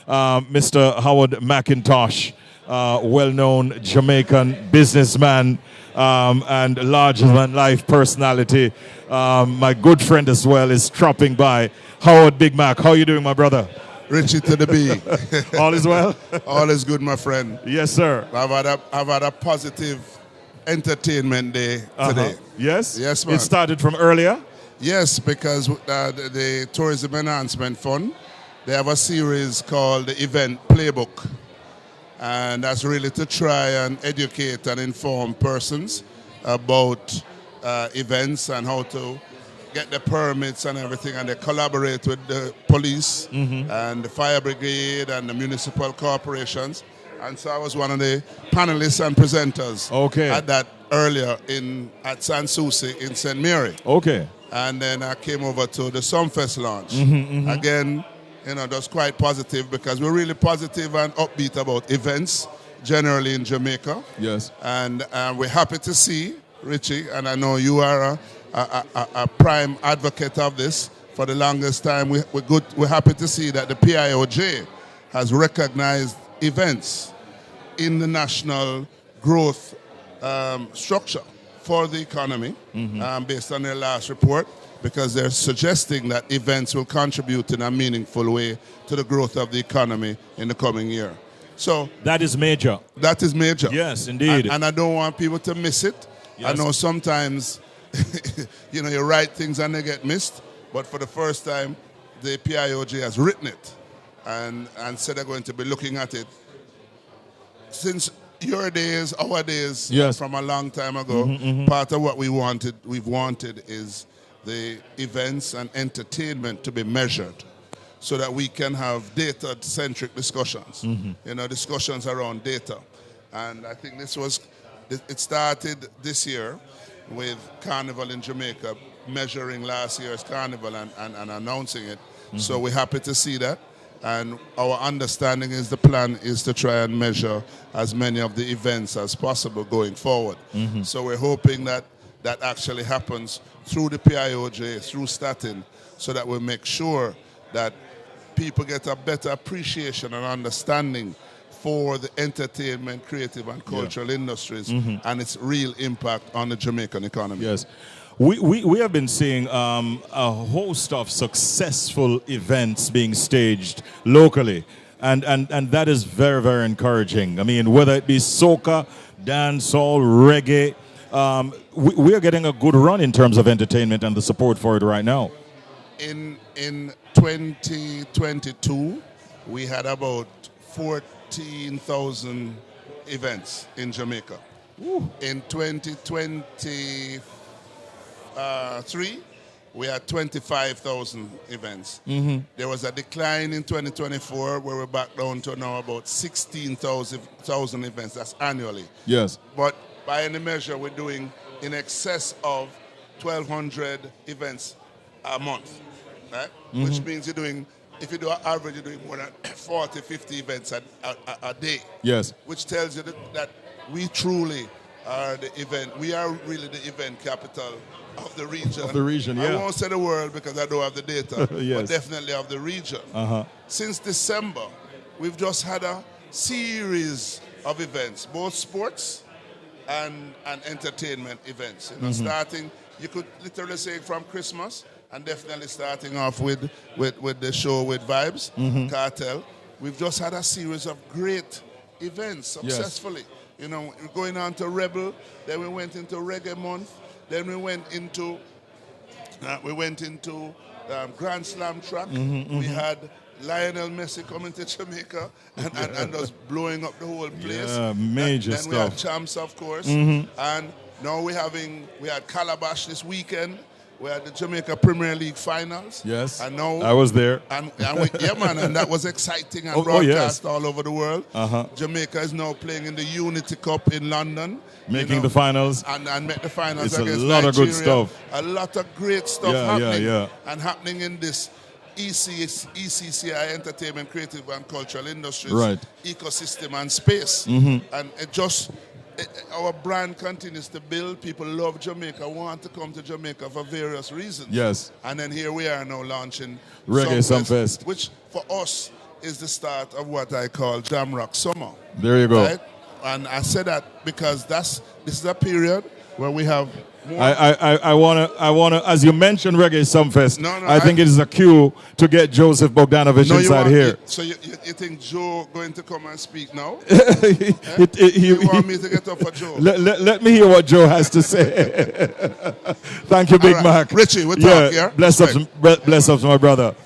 Mr. Howard McIntosh, well-known Jamaican businessman and larger-than-life personality. My good friend as well is dropping by. Howard Big Mac, how you doing, my brother? Richie to the B. All is well? All is good, my friend. Yes, sir. I've had a positive entertainment day today. Yes? Yes, man. It started from earlier? Yes, because the Tourism Enhancement Fund, they have a series called the Event Playbook. And that's really to try and educate and inform persons about events and how to get the permits and everything. And they collaborate with the police and the fire brigade and the municipal corporations. And so I was one of the panelists and presenters at that earlier at San Souci in St. Mary. Okay. And then I came over to the Sumfest launch. Again, that's quite positive because we're really positive and upbeat about events generally in Jamaica. Yes. And we're happy to see, Richie, and I know you are a prime advocate of this for the longest time. We're happy to see that the PIOJ has recognized events in the national growth structure for the economy based on their last report, because they're suggesting that events will contribute in a meaningful way to the growth of the economy in the coming year. So that is major. That is major. Yes, indeed. And I don't want people to miss it. Yes. I know sometimes, you write things and they get missed, but for the first time, the PIOJ has written it and said they're going to be looking at it. Since your days, our days, from a long time ago, part of what we've wanted is the events and entertainment to be measured so that we can have data-centric discussions, discussions around data. And I think it started this year with Carnival in Jamaica, measuring last year's Carnival and announcing it. So we're happy to see that. And our understanding is the plan is to try and measure as many of the events as possible going forward. So we're hoping that actually happens through the PIOJ, through Statin, so that we make sure that people get a better appreciation and understanding for the entertainment, creative and cultural industries and its real impact on the Jamaican economy. Yes. We have been seeing a host of successful events being staged locally, and that is very, very encouraging. I mean, whether it be soca, dancehall, reggae, we are getting a good run in terms of entertainment and the support for it right now. In 2022, we had about 14,000 events in Jamaica. Ooh. In 2023, we had 25,000 events. There was a decline in 2024 where we're back down to now about 16,000 events. That's annually. Yes. But by any measure, we're doing in excess of 1,200 events a month, right? Which means if you do an average, you're doing more than 40, 50 events a day. Yes. Which tells you that we truly are we are really the event capital of the region. Of the region, yeah. I won't say the world because I don't have the data, yes. but definitely of the region. Since December, we've just had a series of events, both sports and entertainment events. Starting, you could literally say from Christmas, and definitely starting off with the show with Vibes, Cartel. We've just had a series of great events successfully. Yes. Going on to Rebel, then we went into Reggae Month, then we went into Grand Slam track. We had Lionel Messi coming to Jamaica and just blowing up the whole place. Yeah, major then stuff. We had Champs, of course, and now we had Calabash this weekend. We had the Jamaica Premier League finals. Yes, and now I was there. And that was exciting and broadcast all over the world. Jamaica is now playing in the Unity Cup in London. Making the finals. And make the finals it's against a lot Nigeria. of good stuff. A lot of great stuff happening. Yeah. And happening in this ECCI, Entertainment, Creative and Cultural Industries ecosystem and space. And our brand continues to build. People love Jamaica, want to come to Jamaica for various reasons. Yes. And then here we are now launching Reggae Sumfest, which for us is the start of what I call Jam Rock Summer. There you go. Right? And I say that because this is a period where we have more. I wanna, as you mentioned Reggae Sumfest, No, I think it is a cue to get Joseph Bogdanovich inside here. So you think Joe going to come and speak now? You want me to get up for Joe? Let me hear what Joe has to say. Thank you, Big Mac. Richie, we'll talk, yeah? Bless up, my brother.